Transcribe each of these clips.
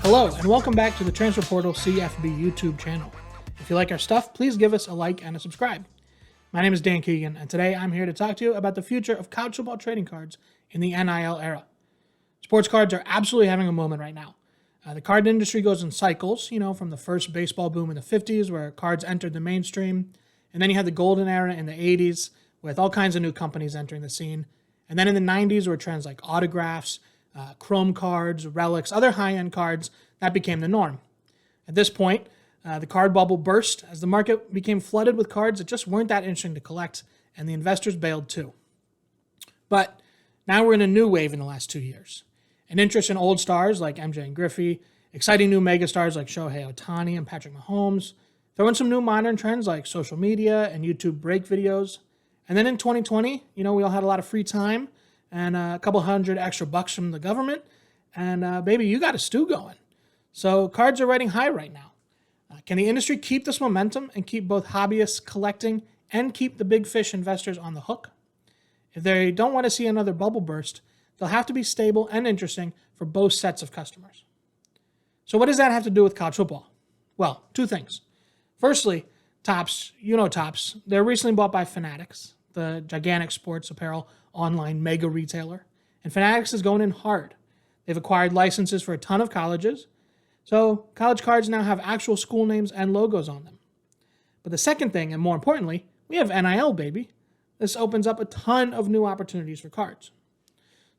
Hello, and welcome back to the Transfer Portal CFB YouTube channel. If you like our stuff, please give us a like and a subscribe. My name is Dan Keegan, and today I'm here to talk to you about the future of college football trading cards in the NIL era. Sports cards are absolutely having a moment right now. The card industry goes in cycles, from the first baseball boom in the 50s where cards entered the mainstream, and then you had the golden era in the 80s with all kinds of new companies entering the scene, and then in the 90s where trends like autographs, chrome cards, relics, other high-end cards, that became the norm. At this point, the card bubble burst as the market became flooded with cards that just weren't that interesting to collect, and the investors bailed too. But now we're in a new wave in the last 2 years. An interest in old stars like MJ and Griffey, exciting new megastars like Shohei Ohtani and Patrick Mahomes, throw in some new modern trends like social media and YouTube break videos. And then in 2020, we all had a lot of free time and a couple $100 extra from the government, and baby, you got a stew going. So cards are riding high right now. Can the industry keep this momentum and keep both hobbyists collecting and keep the big fish investors on the hook? If they don't want to see another bubble burst, they'll have to be stable and interesting for both sets of customers. So what does that have to do with college football? Well, two things. Firstly, Topps, Topps, they're recently bought by Fanatics, the gigantic sports apparel online mega retailer. And Fanatics is going in hard. They've acquired licenses for a ton of colleges, so college cards now have actual school names and logos on them. But the second thing, and more importantly, we have NIL, baby. This opens up a ton of new opportunities for cards.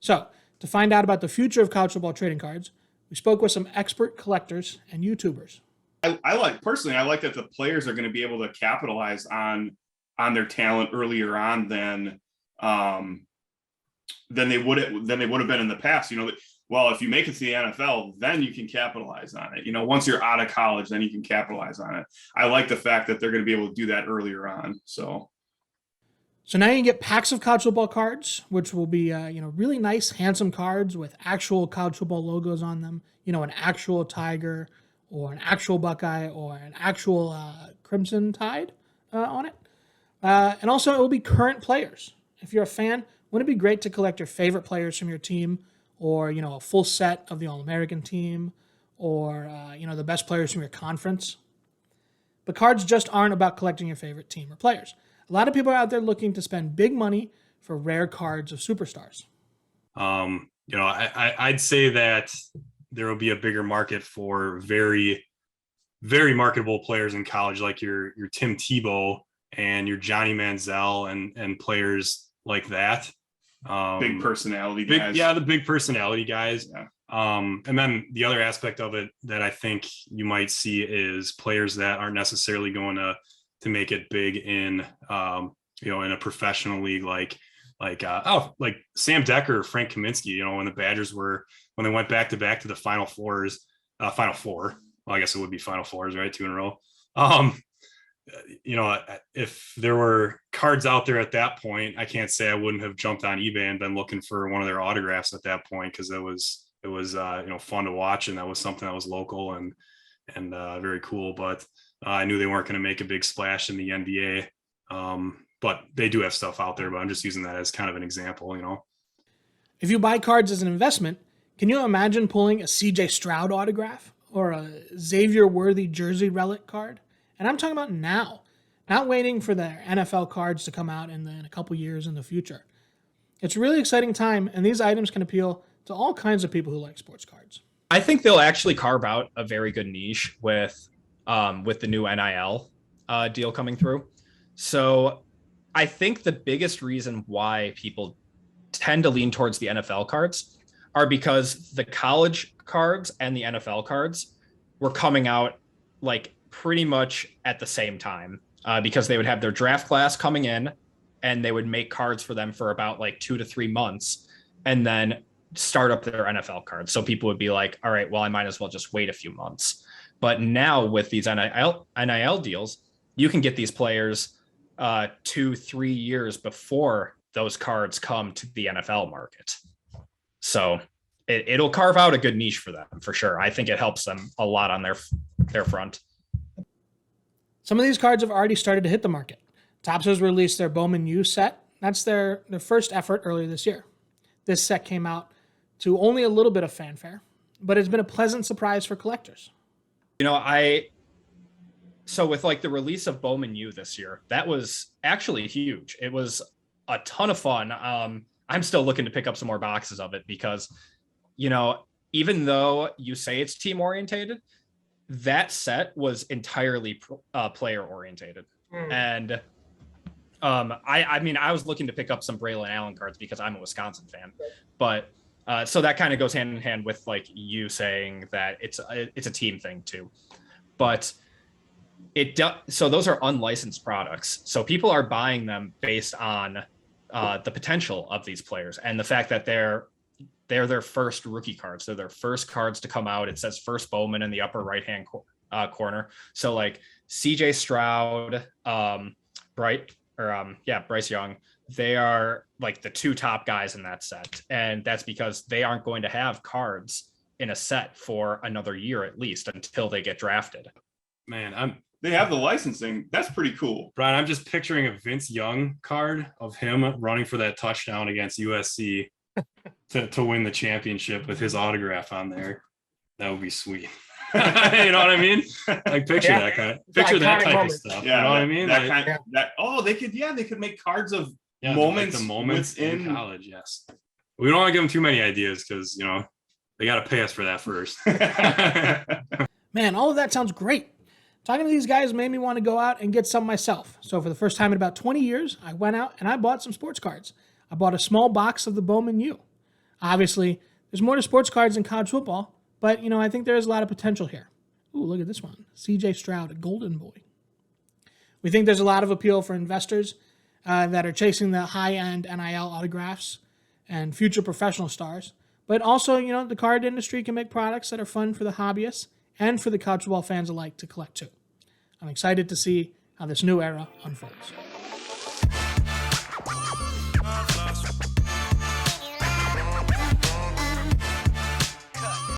So, to find out about the future of college football trading cards, we spoke with some expert collectors and YouTubers. I like that the players are going to be able to capitalize on their talent earlier on than they would have been in the past. Well, if you make it to the NFL, then you can capitalize on it. Once you're out of college, then you can capitalize on it. I like the fact that they're going to be able to do that earlier on. So now you can get packs of college football cards, which will be, really nice, handsome cards with actual college football logos on them. An actual Tiger or an actual Buckeye or an actual Crimson Tide on it. And also it will be current players. If you're a fan, wouldn't it be great to collect your favorite players from your team or, a full set of the All-American team or, the best players from your conference? But cards just aren't about collecting your favorite team or players. A lot of people are out there looking to spend big money for rare cards of superstars. I'd say that there will be a bigger market for very, very marketable players in college, like your Tim Tebow and your Johnny Manziel and players like that. Big personality guys. The big personality guys. Yeah. And then the other aspect of it that I think you might see is players that aren't necessarily going to make it big in in a professional league like Sam Decker or Frank Kaminsky, when the Badgers when they went back to the Final Four. Well, I guess it would be Final Fours, right? 2 in a row. If there were cards out there at that point, I can't say I wouldn't have jumped on eBay and been looking for one of their autographs at that point, because it was fun to watch, and that was something that was local and very cool. But I knew they weren't going to make a big splash in the NBA. But they do have stuff out there, but I'm just using that as kind of an example, If you buy cards as an investment, can you imagine pulling a CJ Stroud autograph or a Xavier Worthy jersey relic card? And I'm talking about now, not waiting for the NFL cards to come out in a couple years in the future. It's a really exciting time, and these items can appeal to all kinds of people who like sports cards. I think they'll actually carve out a very good niche with the new NIL deal coming through. So I think the biggest reason why people tend to lean towards the NFL cards are because the college cards and the NFL cards were coming out like pretty much at the same time, because they would have their draft class coming in and they would make cards for them for about 2 to 3 months and then start up their NFL cards. So people would be like, all right, well, I might as well just wait a few months. But now with these NIL deals, you can get these players 2-3 years before those cards come to the NFL market. So it'll carve out a good niche for them for sure. I think it helps them a lot on their front. Some of these cards have already started to hit the market. Topps has released their Bowman U set. That's their first effort earlier this year. This set came out to only a little bit of fanfare. but it's been a pleasant surprise for collectors. You know, so with like the release of Bowman U this year, that was actually huge. It was a ton of fun. I'm still looking to pick up some more boxes of it because, you know, even though you say it's team orientated, that set was entirely player orientated. And I mean, I was looking to pick up some Braylon Allen cards because I'm a Wisconsin fan, but so that kind of goes hand in hand with like you saying that it's a team thing too. But so those are unlicensed products. So people are buying them based on the potential of these players and the fact that they're their first rookie cards. They're their first cards to come out. It says first Bowman in the upper right-hand corner. So like CJ Stroud, Bryce Young, they are like the two top guys in that set. And that's because they aren't going to have cards in a set for another year, at least until they get drafted. Man, they have the licensing. That's pretty cool. Brian, I'm just picturing a Vince Young card of him running for that touchdown against USC to win the championship with his autograph on there. That would be sweet. You know what I mean? Like picture that type of stuff. Yeah, you know what I mean? They could make cards of moments, like the moments within in college. Yes. We don't want to give them too many ideas because, you know, they got to pay us for that first. Man, all of that sounds great. Talking to these guys made me want to go out and get some myself. So for the first time in about 20 years, I went out and I bought some sports cards. I bought a small box of the Bowman U. Obviously, there's more to sports cards than college football, but, you know, I think there is a lot of potential here. Ooh, look at this one. CJ Stroud, a golden boy. We think there's a lot of appeal for investors that are chasing the high-end NIL autographs and future professional stars. But also, you know, the card industry can make products that are fun for the hobbyists and for the college football fans alike to collect too. I'm excited to see how this new era unfolds.